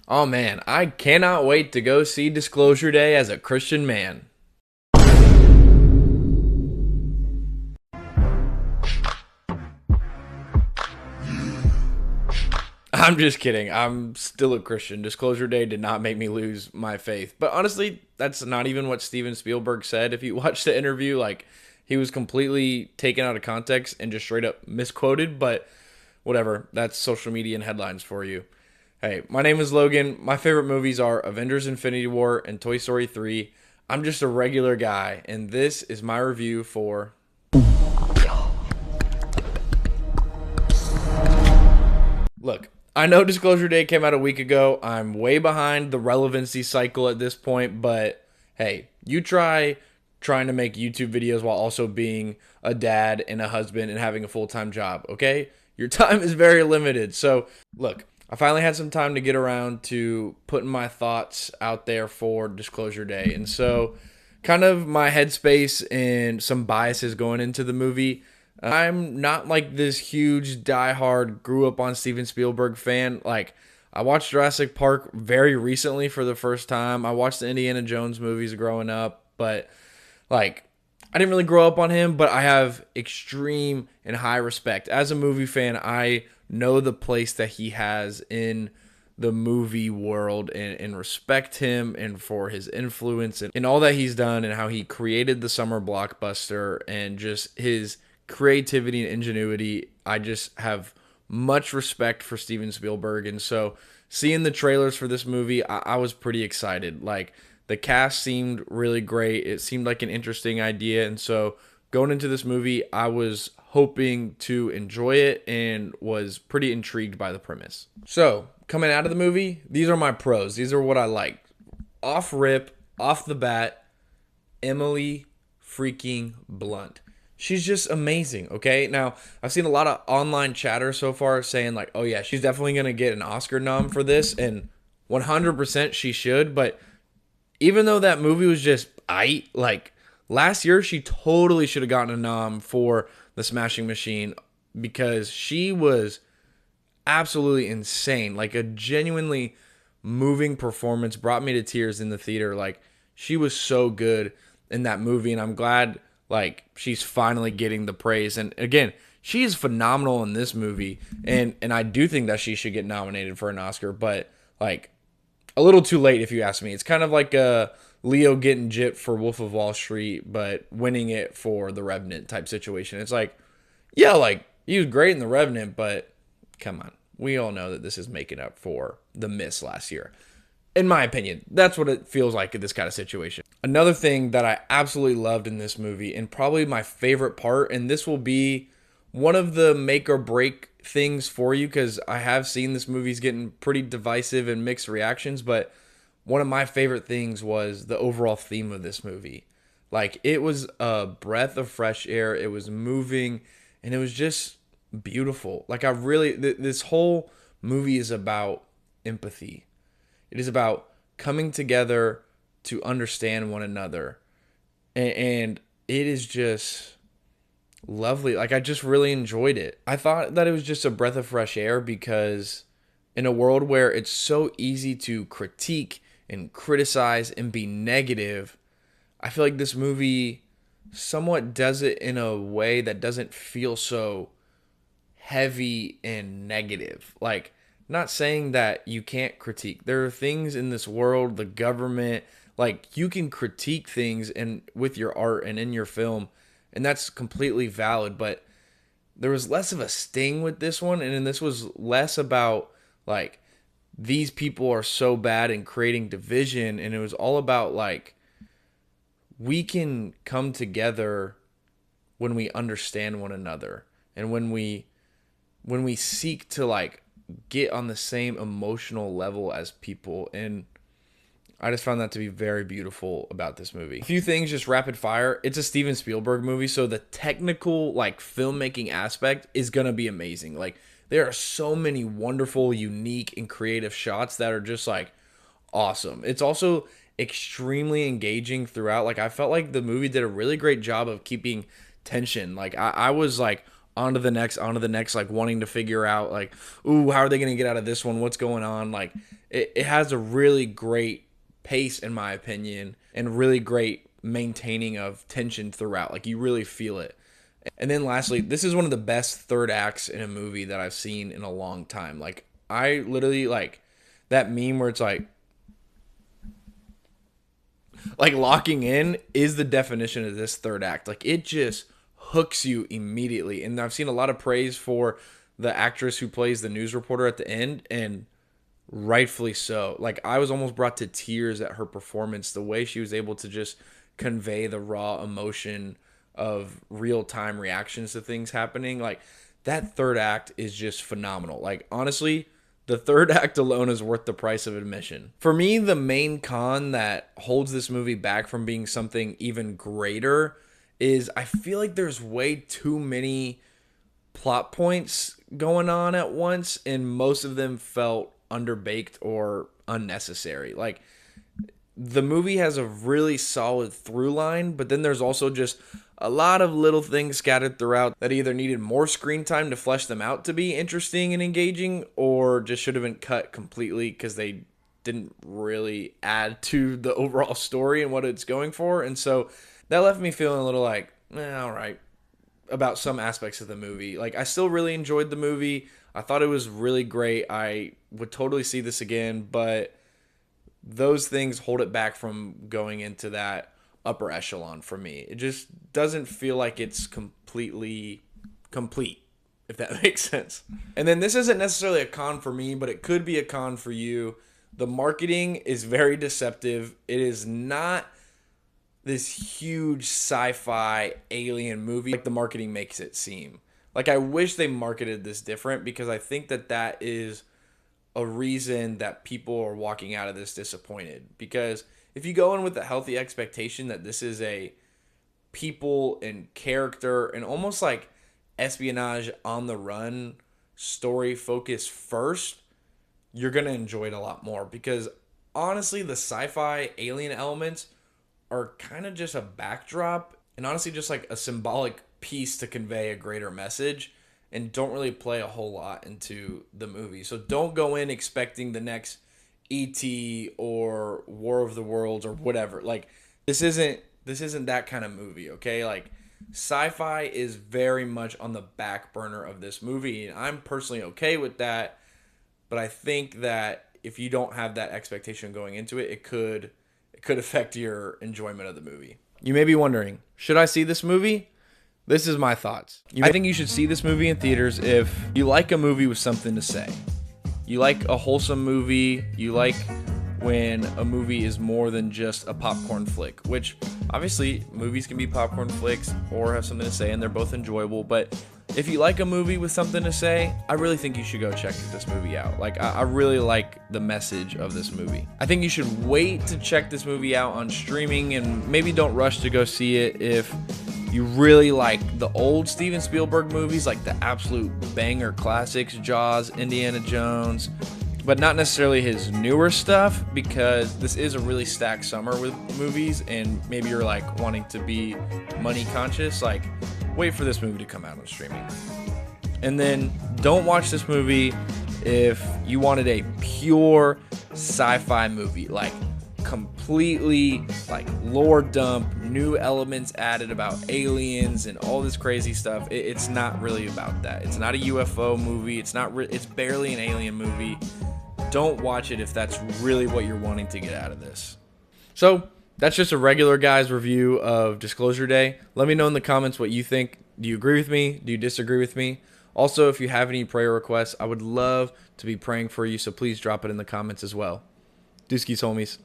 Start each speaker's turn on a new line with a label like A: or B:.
A: Oh man, I cannot wait to go see Disclosure Day as a Christian man. I'm just kidding. I'm still a Christian. Disclosure Day did not make me lose my faith. But honestly, that's not even what Steven Spielberg said. If you watch the interview, like, he was completely taken out of context and just straight up misquoted. But whatever. That's social media and headlines for you. Hey, my name is Logan. My favorite movies are Avengers Infinity War and Toy Story 3. I'm just a regular guy, and this is my review for. Look, I know Disclosure Day came out a week ago. I'm way behind the relevancy cycle at this point, but hey, you trying to make YouTube videos while also being a dad and a husband and having a full-time job, okay? Your time is very limited. So, look, I finally had some time to get around to putting my thoughts out there for Disclosure Day. And so, kind of my headspace and some biases going into the movie. I'm not like this huge diehard grew up on Steven Spielberg fan. Like, I watched Jurassic Park very recently for the first time. I watched the Indiana Jones movies growing up, but like, I didn't really grow up on him, but I have extreme and high respect. As a movie fan, I know the place that he has in the movie world and respect him and for his influence and all that he's done and how he created the summer blockbuster and just his creativity and ingenuity. I just have much respect for Steven Spielberg. And so seeing the trailers for this movie, I was pretty excited. Like, the cast seemed really great. It seemed like an interesting idea. And so going into this movie, I was hoping to enjoy it and was pretty intrigued by the premise. So coming out of the movie, these are my pros. These are what I like. Off rip, off the bat, Emily freaking Blunt. She's just amazing, okay? Now, I've seen a lot of online chatter so far saying, like, oh yeah, she's definitely going to get an Oscar nom for this, and 100% she should, but even though that movie was just like, last year she totally should have gotten a nom for The Smashing Machine because she was absolutely insane. Like, a genuinely moving performance, brought me to tears in the theater. Like, she was so good in that movie, and I'm glad like she's finally getting the praise. And again, she is phenomenal in this movie, and I do think that she should get nominated for an Oscar, but like, a little too late if you ask me. It's kind of like Leo getting gypped for Wolf of Wall Street, but winning it for The Revenant type situation. It's like, yeah, like, he was great in The Revenant, but come on. We all know that this is making up for the miss last year. In my opinion, that's what it feels like in this kind of situation. Another thing that I absolutely loved in this movie, and probably my favorite part, and this will be one of the make or break things for you because I have seen this movie's getting pretty divisive and mixed reactions, but one of my favorite things was the overall theme of this movie. Like, it was a breath of fresh air, it was moving, and it was just beautiful. Like, I really, this whole movie is about empathy. It is about coming together to understand one another. And it is just lovely. Like, I just really enjoyed it. I thought that it was just a breath of fresh air because in a world where it's so easy to critique and criticize and be negative, I feel like this movie somewhat does it in a way that doesn't feel so heavy and negative. Like, not saying that you can't critique. There are things in this world, the government, like, you can critique things and with your art and in your film, and that's completely valid, but there was less of a sting with this one, and then this was less about like, these people are so bad in creating division, and it was all about like, we can come together when we understand one another and when we seek to like get on the same emotional level as people. And I just found that to be very beautiful about this movie. A few things just rapid fire. It's a Steven Spielberg movie, so the technical like filmmaking aspect is going to be amazing. Like, there are so many wonderful, unique, and creative shots that are just like awesome. It's also extremely engaging throughout. Like, I felt like the movie did a really great job of keeping tension. Like, I was like on to the next, on to the next, like wanting to figure out like, ooh, how are they going to get out of this one? What's going on? Like it has a really great pace, in my opinion, and really great maintaining of tension throughout. Like you really feel it. And then lastly, this is one of the best third acts in a movie that I've seen in a long time. Like I literally like that meme where it's like locking in is the definition of this third act. Like it just hooks you immediately. And I've seen a lot of praise for the actress who plays the news reporter at the end, and rightfully so. Like I was almost brought to tears at her performance, the way she was able to just convey the raw emotion of real-time reactions to things happening. Like that third act is just phenomenal. Like honestly, the third act alone is worth the price of admission. For me, the main con that holds this movie back from being something even greater is I feel like there's way too many plot points going on at once, and most of them felt underbaked or unnecessary. Like the movie has a really solid through line, but then there's also just a lot of little things scattered throughout that either needed more screen time to flesh them out to be interesting and engaging, or just should have been cut completely because they didn't really add to the overall story and what it's going for. And so that left me feeling a little like, all right, about some aspects of the movie. Like I still really enjoyed the movie. I thought it was really great. I would totally see this again, but those things hold it back from going into that upper echelon for me. It just doesn't feel like it's completely complete, if that makes sense. And then this isn't necessarily a con for me, but it could be a con for you. The marketing is very deceptive. It is not this huge sci-fi alien movie like the marketing makes it seem. Like I wish they marketed this different, because I think that that is a reason that people are walking out of this disappointed. Because if you go in with a healthy expectation that this is a people and character and almost like espionage on the run story focus first, you're going to enjoy it a lot more. Because honestly, the sci-fi alien elements are kind of just a backdrop and honestly just like a symbolic piece to convey a greater message, and don't really play a whole lot into the movie. So don't go in expecting the next E.T. or War of the Worlds or whatever. Like this isn't that kind of movie, okay? Like sci-fi is very much on the back burner of this movie, and I'm personally okay with that, but I think that if you don't have that expectation going into it, it could affect your enjoyment of the movie. You may be wondering, should I see this movie? This is my thoughts. I think you should see this movie in theaters if you like a movie with something to say. You like a wholesome movie. You like when a movie is more than just a popcorn flick, which obviously movies can be popcorn flicks or have something to say, and they're both enjoyable. But if you like a movie with something to say, I really think you should go check this movie out. Like, I really like the message of this movie. I think you should wait to check this movie out on streaming, and maybe don't rush to go see it if you really like the old Steven Spielberg movies, like the absolute banger classics, Jaws, Indiana Jones, but not necessarily his newer stuff, because this is a really stacked summer with movies, and maybe you're like wanting to be money conscious. Like, wait for this movie to come out on streaming. And then don't watch this movie if you wanted a pure sci-fi movie, like completely like lore dump, new elements added about aliens and all this crazy stuff. It's not really about that. It's not a UFO movie. It's barely an alien movie. Don't watch it if that's really what you're wanting to get out of this. So that's just a regular guy's review of Disclosure Day. Let me know in the comments what you think. Do you agree with me? Do you disagree with me? Also, if you have any prayer requests, I would love to be praying for you, so please drop it in the comments as well. Deuskis, homies.